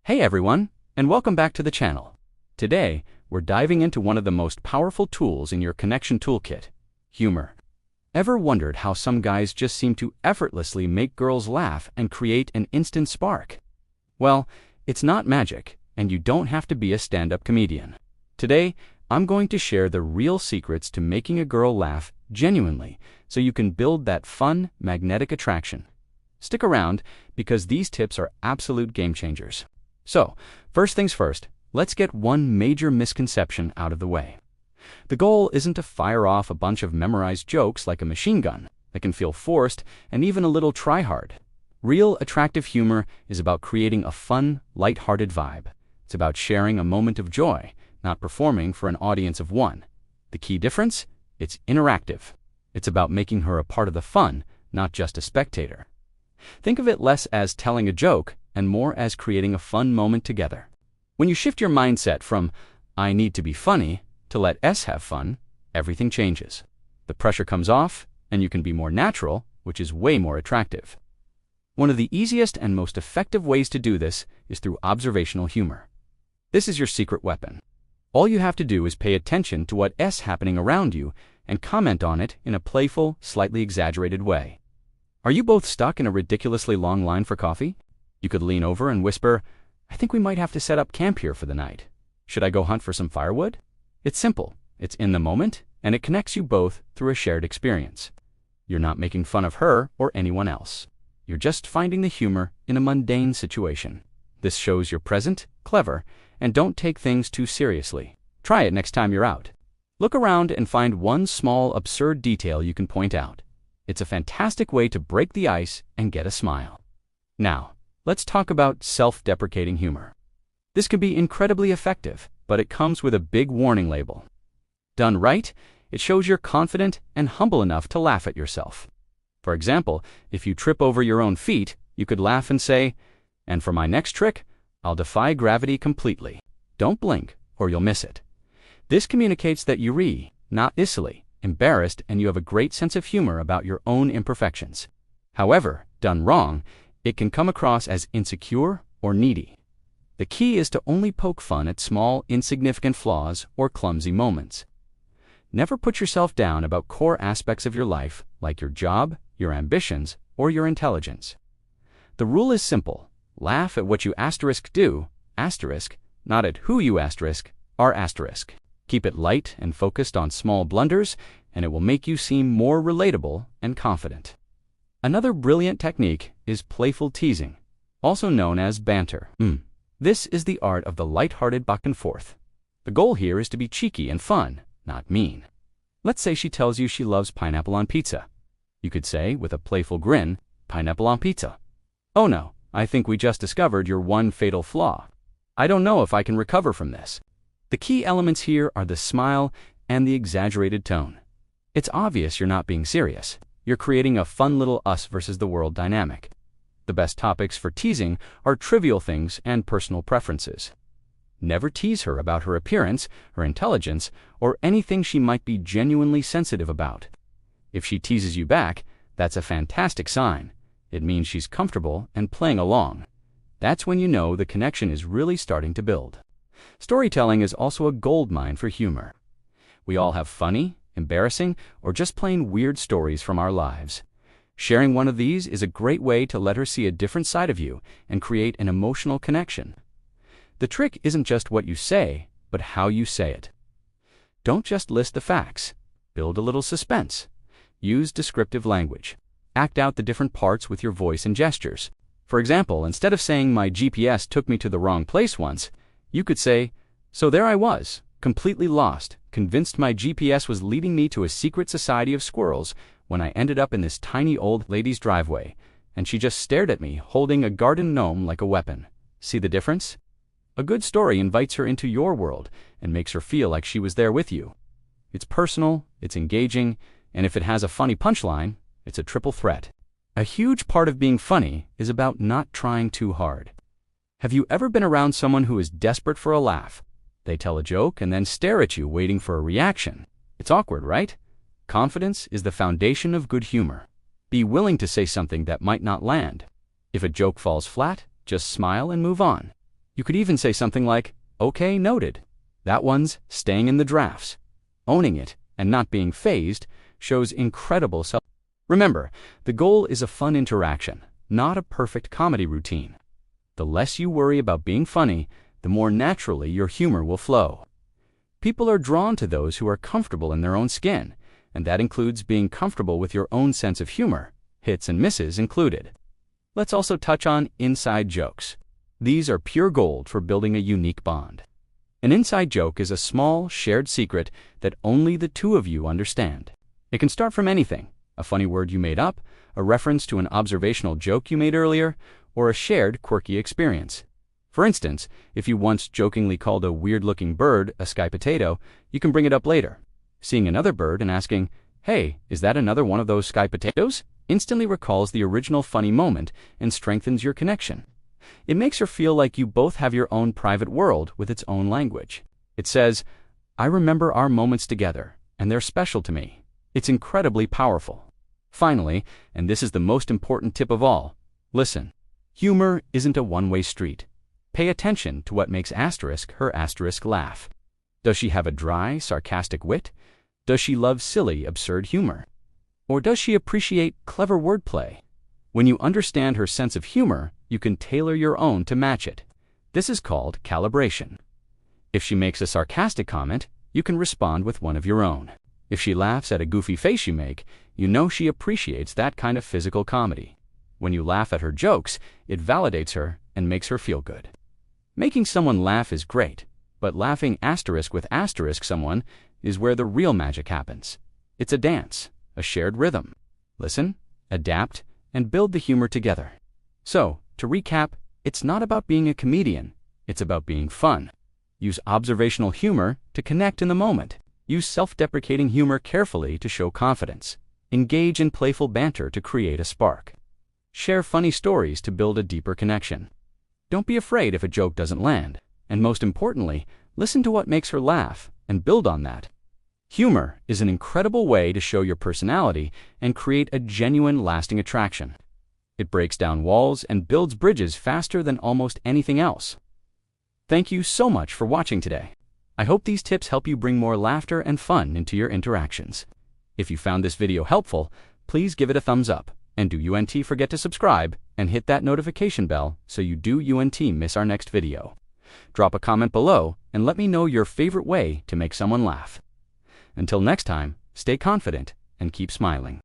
Hey everyone, and welcome back to the channel. Today, we're diving into one of the most powerful tools in your connection toolkit, humor. Ever wondered how some guys just seem to effortlessly make girls laugh and create an instant spark? Well, it's not magic, and you don't have to be a stand-up comedian. Today, I'm going to share the real secrets to making a girl laugh genuinely so you can build that fun, magnetic attraction. Stick around because these tips are absolute game changers. So, first things first, let's get one major misconception out of the way. The goal isn't to fire off a bunch of memorized jokes like a machine gun that can feel forced and even a little try-hard. Real attractive humor is about creating a fun, light-hearted vibe. It's about sharing a moment of joy, not performing for an audience of one. The key difference? It's interactive. It's about making her a part of the fun, not just a spectator. Think of it less as telling a joke and more as creating a fun moment together. When you shift your mindset from, I need to be funny, to let us have fun, everything changes. The pressure comes off, and you can be more natural, which is way more attractive. One of the easiest and most effective ways to do this is through observational humor. This is your secret weapon. All you have to do is pay attention to what's happening around you and comment on it in a playful, slightly exaggerated way. Are you both stuck in a ridiculously long line for coffee? You could lean over and whisper, I think we might have to set up camp here for the night. Should I go hunt for some firewood? It's simple, it's in the moment, and it connects you both through a shared experience. You're not making fun of her or anyone else. You're just finding the humor in a mundane situation. This shows you're present, clever, and don't take things too seriously. Try it next time you're out. Look around and find one small, absurd detail you can point out. It's a fantastic way to break the ice and get a smile. Now, let's talk about self-deprecating humor. This can be incredibly effective, but it comes with a big warning label. Done right, it shows you're confident and humble enough to laugh at yourself. For example, if you trip over your own feet, you could laugh and say, and for my next trick, I'll defy gravity completely. Don't blink, or you'll miss it. This communicates that you're not silly, embarrassed, and you have a great sense of humor about your own imperfections. However, done wrong, it can come across as insecure or needy. The key is to only poke fun at small, insignificant flaws or clumsy moments. Never put yourself down about core aspects of your life, like your job, your ambitions, or your intelligence. The rule is simple. Laugh at what you do, not at who you are. Keep it light and focused on small blunders, and it will make you seem more relatable and confident. Another brilliant technique is playful teasing, also known as banter. This is the art of the light-hearted back and forth. The goal here is to be cheeky and fun, not mean. Let's say she tells you she loves pineapple on pizza. You could say, with a playful grin, pineapple on pizza. Oh no, I think we just discovered your one fatal flaw. I don't know if I can recover from this. The key elements here are the smile and the exaggerated tone. It's obvious you're not being serious. You're creating a fun little us versus the world dynamic. The best topics for teasing are trivial things and personal preferences. Never tease her about her appearance, her intelligence, or anything she might be genuinely sensitive about. If she teases you back, that's a fantastic sign. It means she's comfortable and playing along. That's when you know the connection is really starting to build. Storytelling is also a goldmine for humor. We all have funny, embarrassing, or just plain weird stories from our lives. Sharing one of these is a great way to let her see a different side of you and create an emotional connection. The trick isn't just what you say, but how you say it. Don't just list the facts. Build a little suspense. Use descriptive language. Act out the different parts with your voice and gestures. For example, instead of saying my GPS took me to the wrong place once, you could say, so there I was, completely lost, convinced my GPS was leading me to a secret society of squirrels when I ended up in this tiny old lady's driveway, and she just stared at me holding a garden gnome like a weapon. See the difference? A good story invites her into your world and makes her feel like she was there with you. It's personal, it's engaging, and if it has a funny punchline, it's a triple threat. A huge part of being funny is about not trying too hard. Have you ever been around someone who is desperate for a laugh? They tell a joke and then stare at you waiting for a reaction. It's awkward, right? Confidence is the foundation of good humor. Be willing to say something that might not land. If a joke falls flat, just smile and move on. You could even say something like, "Okay, noted." That one's staying in the drafts. Owning it and not being fazed shows incredible self. Remember, the goal is a fun interaction, not a perfect comedy routine. The less you worry about being funny, the more naturally your humor will flow. People are drawn to those who are comfortable in their own skin, and that includes being comfortable with your own sense of humor, hits and misses included. Let's also touch on inside jokes. These are pure gold for building a unique bond. An inside joke is a small, shared secret that only the two of you understand. It can start from anything: a funny word you made up, a reference to an observational joke you made earlier, or a shared quirky experience. For instance, if you once jokingly called a weird-looking bird a sky potato, you can bring it up later. Seeing another bird and asking, "Hey, is that another one of those sky potatoes?" instantly recalls the original funny moment and strengthens your connection. It makes her feel like you both have your own private world with its own language. It says, "I remember our moments together, and they're special to me." It's incredibly powerful. Finally, and this is the most important tip of all, listen. Humor isn't a one-way street. Pay attention to what makes her laugh. Does she have a dry, sarcastic wit? Does she love silly, absurd humor? Or does she appreciate clever wordplay? When you understand her sense of humor, you can tailor your own to match it. This is called calibration. If she makes a sarcastic comment, you can respond with one of your own. If she laughs at a goofy face you make, you know she appreciates that kind of physical comedy. When you laugh at her jokes, it validates her and makes her feel good. Making someone laugh is great, but laughing with someone is where the real magic happens. It's a dance, a shared rhythm. Listen, adapt, and build the humor together. So, to recap, it's not about being a comedian, it's about being fun. Use observational humor to connect in the moment. Use self-deprecating humor carefully to show confidence. Engage in playful banter to create a spark. Share funny stories to build a deeper connection. Don't be afraid if a joke doesn't land, and most importantly, listen to what makes her laugh and build on that. Humor is an incredible way to show your personality and create a genuine, lasting attraction. It breaks down walls and builds bridges faster than almost anything else. Thank you so much for watching today. I hope these tips help you bring more laughter and fun into your interactions. If you found this video helpful, please give it a thumbs up. And do UNT forget to subscribe and hit that notification bell so you do UNT miss our next video. Drop a comment below and let me know your favorite way to make someone laugh. Until next time, stay confident and keep smiling.